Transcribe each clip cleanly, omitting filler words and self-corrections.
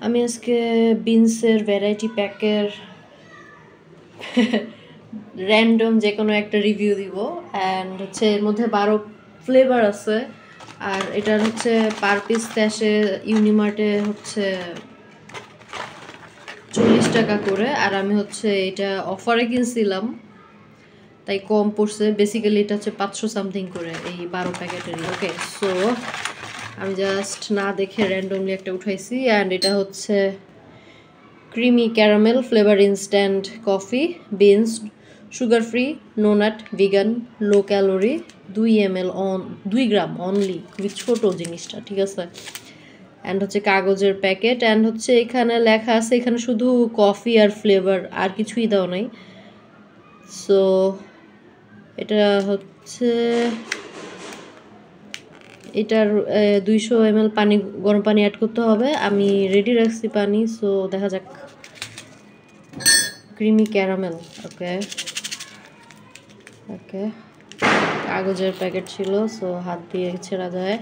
আমি আজকে বিনসের variety প্যাকের random যে কোনো একটা রিভিউ দিব অ্যান্ড হচ্ছে এর মধ্যে 12 ফ্লেভার আছে আর এটার হচ্ছে পার পিস স্ট্যাশে ইউনিমার্টে হচ্ছে 40 টাকা করে আর আমি হচ্ছে এটা অফারে কিনছিলাম তাই কম পড়ছে বেসিক্যালি এটা হচ্ছে 500 সামথিং করে এই 12 প্যাকেটেরই ওকে সো আমি জাস্ট না দেখে র্যান্ডমলি একটা উঠাইছি অ্যান্ড এটা হচ্ছে creamy caramel flavour instant coffee beans sugar free no nut vegan low calorie 2 ml on 2 gram only খুবই ছোট জিনিসটা ঠিক আছে অ্যান্ড হচ্ছে কাগজের প্যাকেট অ্যান্ড হচ্ছে এখানে লেখা আছে এখানে শুধু কফি আর ফ্লেভার আর কিছুই দেওয়া নাই সো এটা হচ্ছে এটার 200 ml পানি গরম পানি অ্যাড করতে হবে আমি রেডি রাখছি পানি সো দেখা যাক ক্রিমি ক্যারামেল ওকে ওকে কাগজের প্যাকেট ছিল সো হাত দিয়ে ছেড়া যায়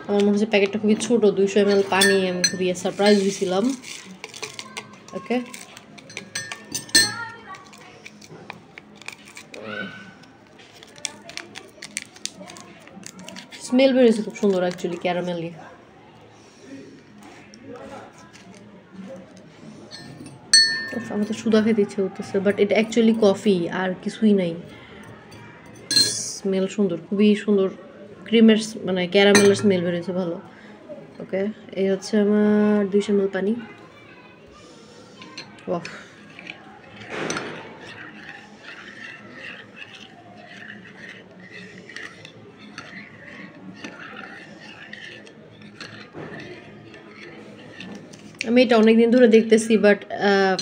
আমার মনে হচ্ছে প্যাকেটটা খুবই ছোট 200 ml পানি আমি খুবই সারপ্রাইজ হয়েছিলাম ওকে স্মেল বেরিয়েছে খুব সুন্দর অ্যাকচুয়ালি ক্যারামেলি আমার তো সুদা খেতে ইচ্ছে হতেছে বাট এটা অ্যাকচুয়ালি কফি আর কিছুই নাই স্মেল সুন্দর খুবই সুন্দর ক্রিমের মানে ক্যারামেলের স্মেল বেরিয়েছে ভালো ওকে এই হচ্ছে আমার 200 ml পানি ওয়াও আমি এটা অনেকদিন ধরে দেখতেছি বাট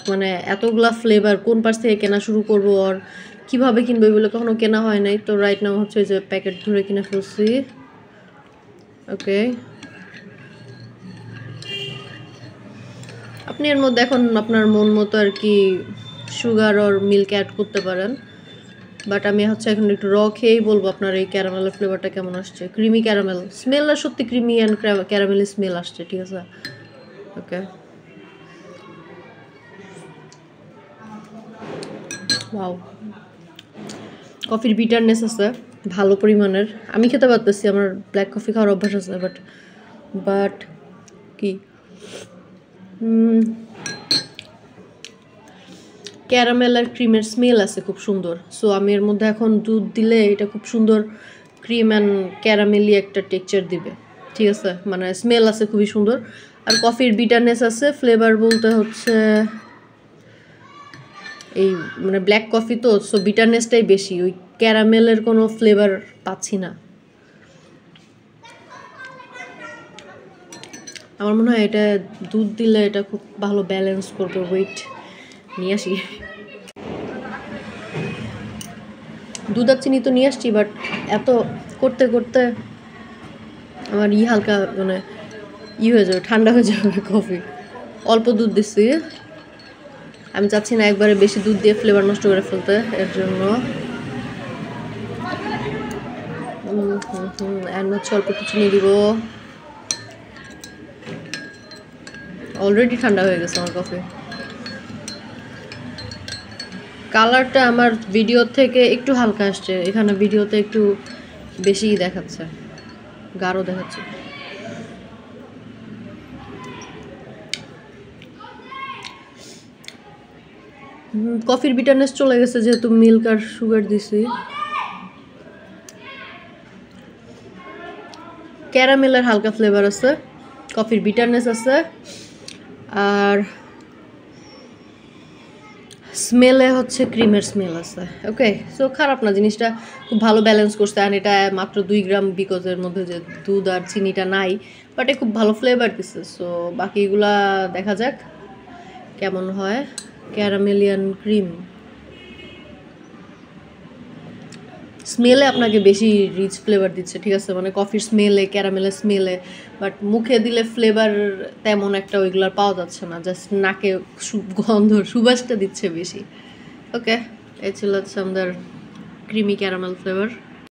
মানে এতগুলা ফ্লেভার কোন পাশ থেকে কেনা শুরু করবো আর কীভাবে কিনবো এগুলো কখনো কেনা হয় নাই তো রাইট নাও হচ্ছে যে প্যাকেট ধরে কিনে ফেলছি ওকে আপনি এর মধ্যে এখন আপনার মন মতো আর কি সুগার আর মিল্ক অ্যাড করতে পারেন বাট আমি হচ্ছে এখন একটু র খেয়েই বলবো আপনার এই ক্যারামেলের ফ্লেভারটা কেমন আসছে ক্রিমি ক্যারামেল স্মেলটা সত্যি ক্রিমি অ্যান্ড ক্যারামেলি স্মেল আসছে ঠিক আছে ওকে ওয়াও কফির বিটারনেস আছে ভালো পরিমাণের আমি খেতে পারতেছি আমার ব্ল্যাক কফি খাওয়ার অভ্যাস আছে বাট কি ক্যারামেল আর ক্রিমের স্মেল আছে খুব সুন্দর সো আমি এর মধ্যে এখন দুধ দিলে এটা খুব সুন্দর ক্রিম অ্যান্ড ক্যারামেলি একটা টেক্সচার দিবে ঠিক আছে মানে স্মেল আছে খুবই সুন্দর আর কফির বিটারনেস আছে ফ্লেভার বলতে হচ্ছে এই মানে ব্ল্যাক কফি তো সো বিটারনেসটাই বেশি ওই ক্যারামেলের কোনো ফ্লেভার পাচ্ছি না আমার মনে হয় এটা দুধ দিলে এটা খুব ভালো ব্যালেন্স করবে ওয়েট নিয়ে আসি দুধ আর চিনি তো নিয়ে আসছি বাট এত করতে করতে আমার হালকা মানে হয়ে যাবে ঠান্ডা হয়ে যাবে কফি অল্প দুধ দিচ্ছি আমি চাচ্ছি না একবারে বেশি দুধ দিয়ে ফ্লেভার নষ্ট করে ফেলতে এর জন্য হচ্ছে অল্প কিছু নিয়ে দিব অলরেডি ঠান্ডা হয়ে গেছে আমার কফি কালারটা আমার ভিডিও থেকে একটু হালকা আসছে এখানে ভিডিওতে একটু বেশি দেখাচ্ছে গাঢ় দেখাচ্ছে কফির বিটারনেস চলে গেছে যেহেতু মিল্ক আর সুগার দিছি ক্যারামেলের হালকা ফ্লেভার আছে কফির বিটারনেস আছে আর স্মেলে হচ্ছে ক্রিমের স্মেল আছে ওকে সো খারাপ না জিনিসটা খুব ভালো ব্যালেন্স করছে আর এটা মাত্র 2 গ্রাম বিকজের মধ্যে যে দুধ আর চিনিটা নাই বাট খুব ভালো ফ্লেভার দিচ্ছে সো বাকিগুলা দেখা যাক কেমন হয় ক্যারামেলিয়ান ক্রিম স্মেলে আপনাকে বেশি রিচ ফ্লেভার দিচ্ছে ঠিক আছে মানে কফির স্মেলে ক্যারামেলের স্মেলে বাট মুখে দিলে ফ্লেভার তেমন একটা ওইগুলার পাওয়া যাচ্ছে না জাস্ট নাকে গন্ধ সুবাসটা দিচ্ছে বেশি ওকে এই ছিল হচ্ছে আমাদের ক্রিমি ক্যারামেল ফ্লেভার